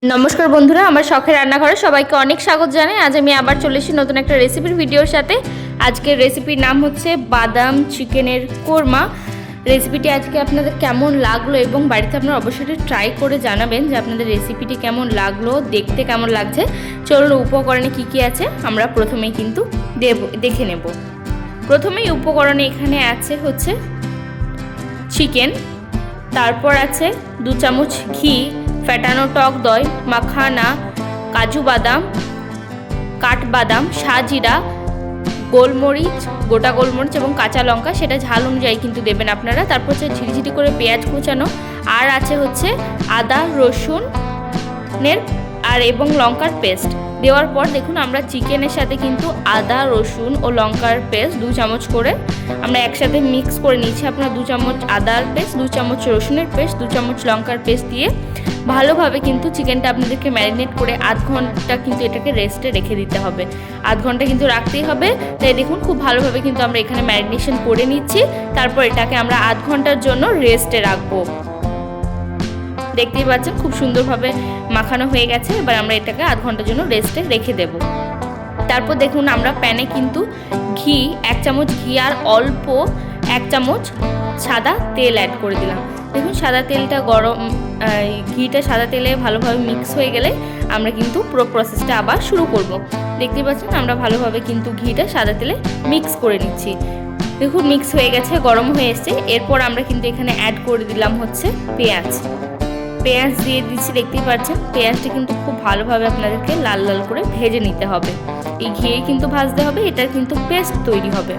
नमस्कार बंधुरा आमार शखेर रान्नाघरे सबाइके अनेक स्वागत जानाई। आज आमी आबार चले एसेछि नतुन एकटा रेसिपिर भिडियोर साथे। आजकेर रेसिपिर नाम होच्छे बादाम चिकेनेर कोरमा। रेसिपिटी आजके आपनादेर केमन लागलो एबं बाड़ीते आपनारा अवश्यई ट्राई करे जानाबेन जे आपनादेर रेसिपिटी केमन लागलो, देखते केमन लागछे। चलुन उपकरणे कि कि आछे आमरा प्रथमेई किन्तु देखे नेब। प्रथमेई उपकरणे एखाने आछे होच्छे चिकेन, तारपर आछे 2 चामच घी, फैटानो टक दई, माखाना, काजू बादाम, काठबादाम, शाहजिरा, गोलमरिच, गोटा गोलमरिच और काँचा लंका, सेटा झाल अनुयायी किन्तु देबेन आपनारा। तारपर हच्छे झिरिझिरि करे पेঁয়াজ कुचानो और आछे हच्छे आदा रसुनेर और एबं लंकार पेस्ट देওয়ার পর দেখুন আমরা চিকেনের সাথে কিন্তু আদা রসুন ও লঙ্কার পেস্ট 2 চামচ করে আমরা একসাথে মিক্স করে নিয়েছি। আপনারা 2 চামচ আদার পেস্ট, 2 চামচ রসুনের পেস্ট, 2 চামচ লঙ্কার পেস্ট দিয়ে ভালোভাবে কিন্তু চিকেনটা আপনাদেরকে ম্যারিনেট করে আধ ঘন্টা কিন্তু এটাকে রেস্টে রেখে দিতে হবে। আধ ঘন্টা কিন্তু রাখতেই হবে। তাই দেখুন খুব ভালোভাবে কিন্তু আমরা এখানে ম্যারিনেশন করে নিচ্ছি। তারপর এটাকে আমরা আধ ঘন্টার জন্য রেস্টে রাখবো। দেখতেই পাচ্ছেন খুব সুন্দরভাবে মাখানো হয়ে গেছে। এবার আমরা এটাকে আধ ঘন্টার জন্য রেস্টে রেখে দেব। তারপর দেখুন আমরা প্যানে কিন্তু ঘি 1 চামচ ঘি আর অল্প 1 চামচ সাদা তেল অ্যাড করে দিলাম। দেখুন সাদা তেলটা গরম, ঘিটা সাদা তেলে ভালোভাবে মিক্স হয়ে গেলে আমরা কিন্তু পুরো প্রসেসটা আবার শুরু করব। দেখতেই পাচ্ছেন আমরা ভালোভাবে কিন্তু ঘিটা সাদা তেলে মিক্স করে নিচ্ছি। দেখুন মিক্স হয়ে গেছে, গরম হয়ে এসেছে। এরপর আমরা কিন্তু এখানে অ্যাড করে দিলাম হচ্ছে পেঁয়াজ। পেঁয়াজ দিয়ে দিচ্ছি, দেখতেই পাচ্ছেন পেঁয়াজটা কিন্তু খুব ভালোভাবে আপনাদেরকে লাল লাল করে ভেজে নিতে হবে। এই ঘিয়ে কিন্তু ভাজতে হবে, এটার কিন্তু পেস্ট তৈরি হবে।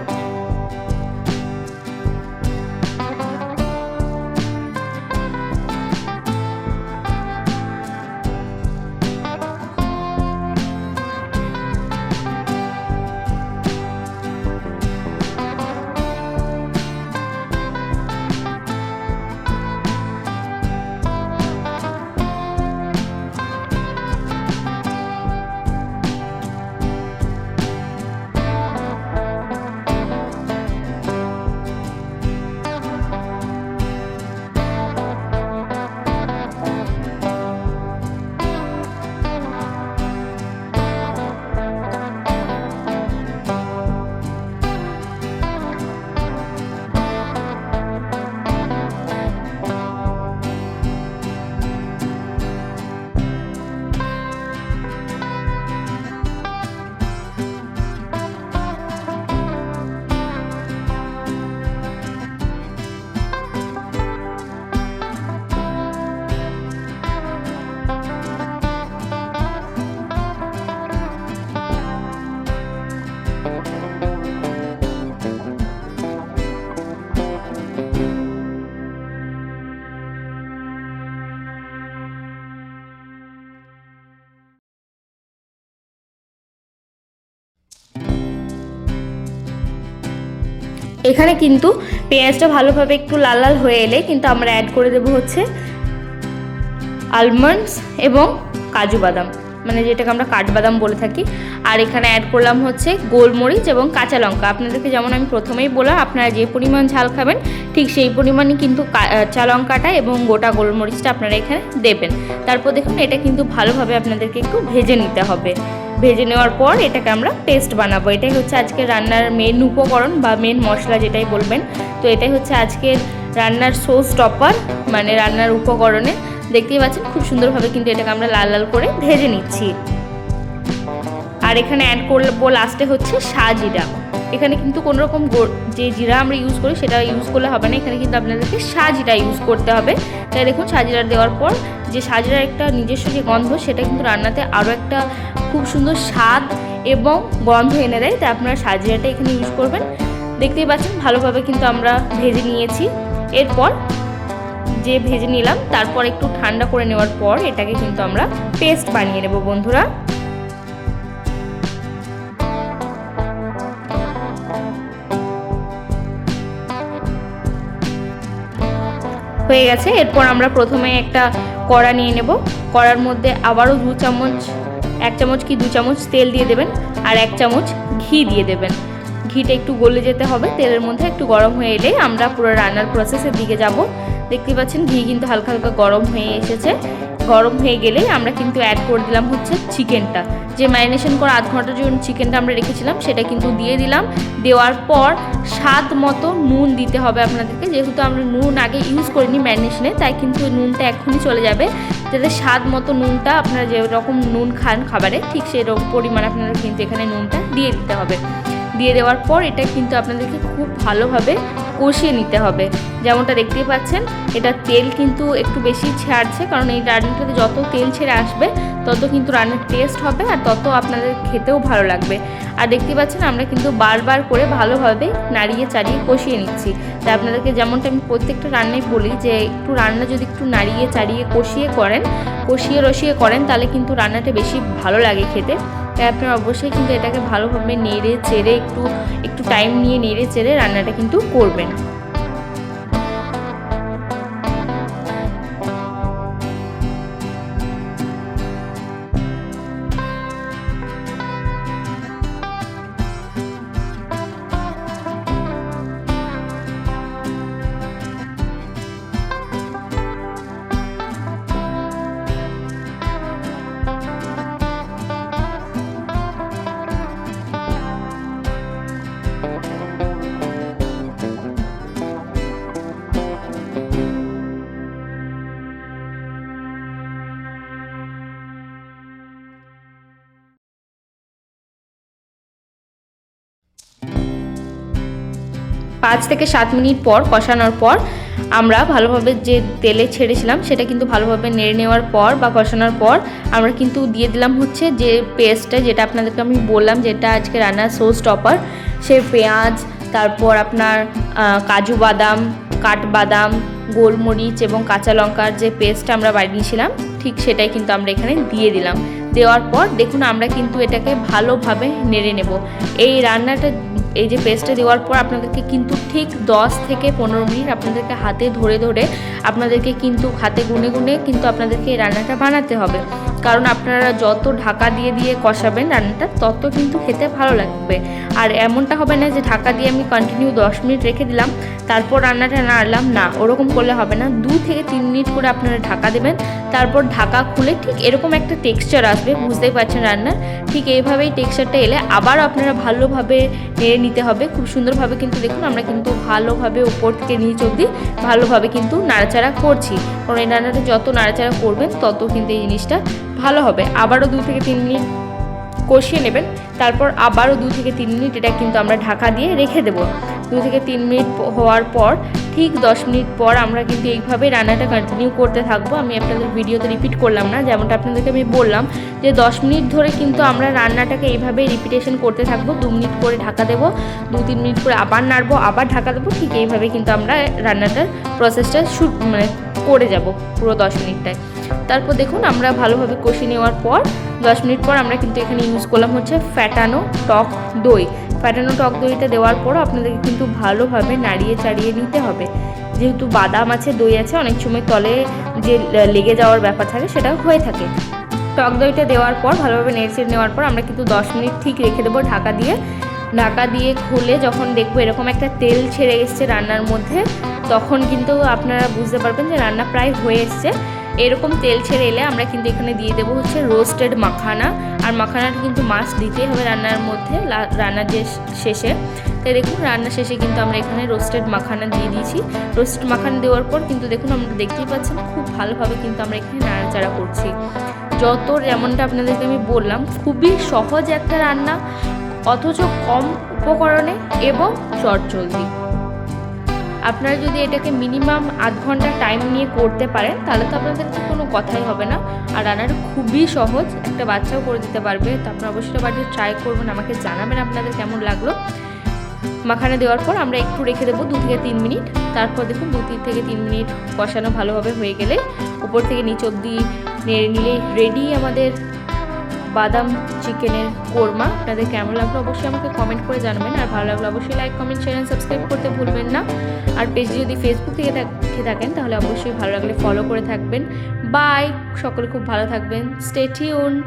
এখানে কিন্তু পেঁয়াজটা ভালোভাবে একটু লাল লাল হয়ে এলে কিন্তু আমরা অ্যাড করে দেব হচ্ছে আলমন্ডস এবং কাজু বাদাম, মানে যেটাকে আমরা কাঠবাদাম বলে থাকি। আর এখানে অ্যাড করলাম হচ্ছে গোলমরিচ এবং কাঁচা লঙ্কা। আপনাদেরকে যেমন আমি প্রথমেই বললাম আপনারা যে পরিমাণ ঝাল খাবেন ঠিক সেই পরিমাণই কিন্তু কাঁচা লঙ্কাটা এবং গোটা গোলমরিচটা আপনারা এখানে দেবেন। তারপর দেখুন এটা কিন্তু ভালোভাবে আপনাদেরকে একটু ভেজে নিতে হবে। ভেজে নেওয়ার পর এটাকে আমরা পেস্ট বানাবো। এটাই হচ্ছে আজকের রান্নার মেন উপকরণ বা মেন মশলা যেটাই বলবেন। তো এটাই হচ্ছে আজকের রান্নার শো স্টপার, মানে রান্নার উপকরণে। দেখতেই পাচ্ছেন খুব সুন্দরভাবে কিন্তু এটাকে আমরা লাল লাল করে ভেজে নিচ্ছি। আর এখানে অ্যাড করবো লাস্টে হচ্ছে শাহজিরা। এখানে কিন্তু কোনো রকম যে জিরা আমরা ইউজ করি সেটা ইউজ করলে হবে না, এখানে কিন্তু আপনাদেরকে শাহজিরা ইউজ করতে হবে। তাই দেখুন শাহজিরা দেওয়ার পর যে শাহজিরার একটা নিজস্ব যে গন্ধ সেটা কিন্তু রান্নাতে আরও একটা খুব সুন্দর স্বাদ এবং গন্ধ এনে দেয়। তাই আপনারা শাহজিরাটা এখানে ইউজ করবেন। দেখতেই পাচ্ছেন ভালোভাবে কিন্তু আমরা ভেজে নিয়েছি। এরপর যে ভেজে নিলাম তারপর একটু ঠান্ডা করে নেওয়ার পর এটাকে কিন্তু আমরা পেস্ট বানিয়ে নেব বন্ধুরা। হয়ে গেছে। এরপর আমরা প্রথমে একটা কড়া নিয়ে নেব। কড়ার মধ্যে আবারও 1 চামচ কি 2 চামচ তেল দিয়ে দেবেন আর 1 চামচ ঘি দিয়ে দেবেন। ঘিটা একটু গলে যেতে হবে, তেলের মধ্যে একটু গরম হয়ে এলে আমরা পুরো রান্নার প্রসেসের দিকে যাব। দেখতে পাচ্ছেন ঘি কিন্তু হালকা হালকা গরম হয়ে এসেছে। গরম হয়ে গেলে আমরা কিন্তু অ্যাড করে দিলাম হচ্ছে চিকেনটা, যে ম্যারিনেশন করা আধ ঘন্টার জন্য চিকেনটা আমরা রেখেছিলাম সেটা কিন্তু দিয়ে দিলাম। দেওয়ার পর স্বাদ মতো নুন দিতে হবে আপনাদেরকে, যেহেতু আমরা নুন আগে ইউজ করিনি ম্যারিনেশনে, তাই কিন্তু নুনটা এক্ষুনি চলে যাবে, যাতে স্বাদ মতো নুনটা আপনারা যেরকম নুন খান খাবারে ঠিক সেরকম পরিমাণ আপনারা কিন্তু এখানে নুনটা দিয়ে দিতে হবে। দিয়ে দেওয়ার পর এটা কিন্তু আপনাদেরকে খুব ভালোভাবে কষিয়ে নিতে হবে। যেমনটা দেখতেই পাচ্ছেন এটা তেল কিন্তু একটু বেশি ছাড়ছে, কারণ এই রান্নাটাতে যত তেল ছেড়ে আসবে তত কিন্তু রান্নার টেস্ট হবে আর তত আপনাদের খেতেও ভালো লাগবে। আর দেখতে পাচ্ছেন আমরা কিন্তু বারবার করে ভালোভাবে নাড়িয়ে চাড়িয়ে কষিয়ে নিচ্ছি। তাই আপনাদেরকে যেমনটা আমি প্রত্যেকটা রান্নায় বলি যে একটু রান্না যদি একটু নাড়িয়ে চাড়িয়ে কষিয়ে রসিয়ে করেন তাহলে কিন্তু রান্নাটা বেশি ভালো লাগে খেতে। তাই আপনারা অবশ্যই কিন্তু এটাকে ভালোভাবে নেড়ে চেড়ে একটু টাইম নিয়ে নেড়ে চেড়ে রান্নাটা কিন্তু করবেন। 5 থেকে 7 মিনিট পর কষানোর পর আমরা ভালোভাবে যে তেলে ছেড়েছিলাম সেটা কিন্তু ভালোভাবে নেড়ে নেওয়ার পর বা কষানোর পর আমরা কিন্তু দিয়ে দিলাম হচ্ছে যে পেস্টটা, যেটা আপনাদেরকে আমি বললাম যেটা আজকে রান্নার শো স্টপার, সেই পেঁয়াজ, তারপর আপনার কাজু বাদাম, কাঠবাদাম, গোলমরিচ এবং কাঁচা লঙ্কার যে পেস্টটা আমরা বানিয়েছিলাম ঠিক সেটাই কিন্তু আমরা এখানে দিয়ে দিলাম। দেওয়ার পর দেখুন আমরা কিন্তু এটাকে ভালোভাবে নেড়ে নেব। এই রান্নাটা এই যে পেস্টটা দেওয়ার পর আপনাদেরকে কিন্তু ঠিক 10 থেকে 15 মিনিট আপনাদেরকে হাতে ধরে ধরে আপনাদেরকে কিন্তু হাতে গুনে গুনে কিন্তু আপনাদেরকে এই রান্নাটা বানাতে হবে, কারণ আপনারা যত ঢাকা দিয়ে দিয়ে কষাবেন রান্নাটা তত কিন্তু খেতে ভালো লাগবে। আর এমনটা হবে না যে ঢাকা দিয়ে আমি কন্টিনিউ 10 মিনিট রেখে দিলাম তারপর রান্নাটা নাড়লাম, না, ওরকম করলে হবে না। 2 থেকে 3 মিনিট করে আপনারা ঢাকা দেবেন, তারপর ঢাকা খুলে ঠিক এরকম একটা টেক্সচার আসবে, বুঝতেই পারছেন রান্নার ঠিক এইভাবেই টেক্সচারটা এলে আবার আপনারা ভালোভাবে নেড়ে নিতে হবে খুব সুন্দরভাবে। কিন্তু দেখুন আমরা কিন্তু ভালোভাবে উপর থেকে নিচ অবধি ভালোভাবে কিন্তু নাড়াচাড়া করছি, কারণ এই রান্নাটা যত নাড়াচাড়া করবেন তত কিন্তু এই জিনিসটা ভালো হবে। আবারও 2 থেকে 3 মিনিট কষিয়ে নেবেন, তারপর আবারও 2 থেকে 3 মিনিট এটা কিন্তু আমরা ঢাকা দিয়ে রেখে দেবো। 2 থেকে 3 মিনিট হওয়ার পর ঠিক 10 মিনিট পর আমরা কিন্তু এইভাবে রান্নাটা কন্টিনিউ করতে থাকবো। আমি আপনাদের ভিডিওতে রিপিট করলাম না, যেমনটা আপনাদেরকে আমি বললাম যে 10 মিনিট ধরে কিন্তু আমরা রান্নাটাকে এইভাবে রিপিটেশন করতে থাকবো। 2 মিনিট করে ঢাকা দেবো, 2-3 মিনিট করে আবার নাড়বো, আবার ঢাকা দেবো, ঠিক এইভাবে কিন্তু আমরা রান্নাটার প্রসেসটা করে যাব পুরো 10 মিনিটটায়। তারপর দেখুন আমরা ভালোভাবে কষিয়ে নেওয়ার পর 10 মিনিট পর আমরা কিন্তু এখানে ইউজ করলাম হচ্ছে ফ্যাটানো টক দই। ফ্যাটানো টক দইটা দেওয়ার পর আপনাদেরকে কিন্তু ভালোভাবে নাড়িয়ে চাড়িয়ে নিতে হবে, যেহেতু বাদাম আছে দই আছে অনেক সময় তলে যে লেগে যাওয়ার ব্যাপার থাকে সেটা হয়ে থাকে। টক দইটা দেওয়ার পর ভালোভাবে নেড়ে নেওয়ার পর আমরা কিন্তু 10 মিনিট ঠিক রেখে দেবো ঢাকা দিয়ে খুলে যখন দেখবো এরকম একটা তেল ছেড়ে এসছে রান্নার মধ্যে, তখন কিন্তু আপনারা বুঝতে পারবেন যে রান্না প্রায় হয়ে এসছে। এরকম তেল ছেড়ে এলে আমরা কিন্তু এখানে দিয়ে দেবো হচ্ছে রোস্টেড মাখানা, আর মাখানাটা কিন্তু মাস্ট দিতেই হবে রান্নার মধ্যে রান্নার যে শেষে। তাই দেখুন রান্নার শেষে কিন্তু আমরা এখানে রোস্টেড মাখানা দিয়ে দিয়েছি। রোস্টেড মাখানা দেওয়ার পর কিন্তু দেখুন আমরা দেখতেই পাচ্ছেন খুব ভালোভাবে কিন্তু আমরা এখানে নাড়াচাড়া করছি। যেমনটা আপনাদেরকে আমি বললাম খুবই সহজ একটা রান্না, অথচ কম উপকরণে এবং চটজলদি। আপনারা যদি এটাকে মিনিমাম আধ ঘন্টা টাইম নিয়ে করতে পারেন তাহলে তো আপনাদের কোনো কথাই হবে না। আর রান্নাটা খুবই সহজ, একটা বাচ্চাও করে দিতে পারবে। তো আপনারা অবশ্যই বাড়িতে ট্রাই করবেন, আমাকে জানাবেন আপনাদের কেমন লাগলো। মাখানা দেওয়ার পর আমরা একটু রেখে দেবো 2 থেকে 3 মিনিট। তারপর দেখুন 2 থেকে 3 মিনিট কষানো ভালোভাবে হয়ে গেলে উপর থেকে নিচ অবধি নেড়ে নিলে রেডি আমাদের বাদাম চিকেনের কোরমা। আপনাদের কেমন লাগলো অবশ্যই আমাকে কমেন্ট করে জানাবেন, আর ভালো লাগলো অবশ্যই like comment share and subscribe করতে ভুলবেন না। আর পেজ যদি ফেসবুক থেকে দেখে থাকেন তাহলে অবশ্যই ভালো লাগলে ফলো করে থাকবেন। বাই, সকলে খুব ভালো থাকবেন, স্টে টিউনড।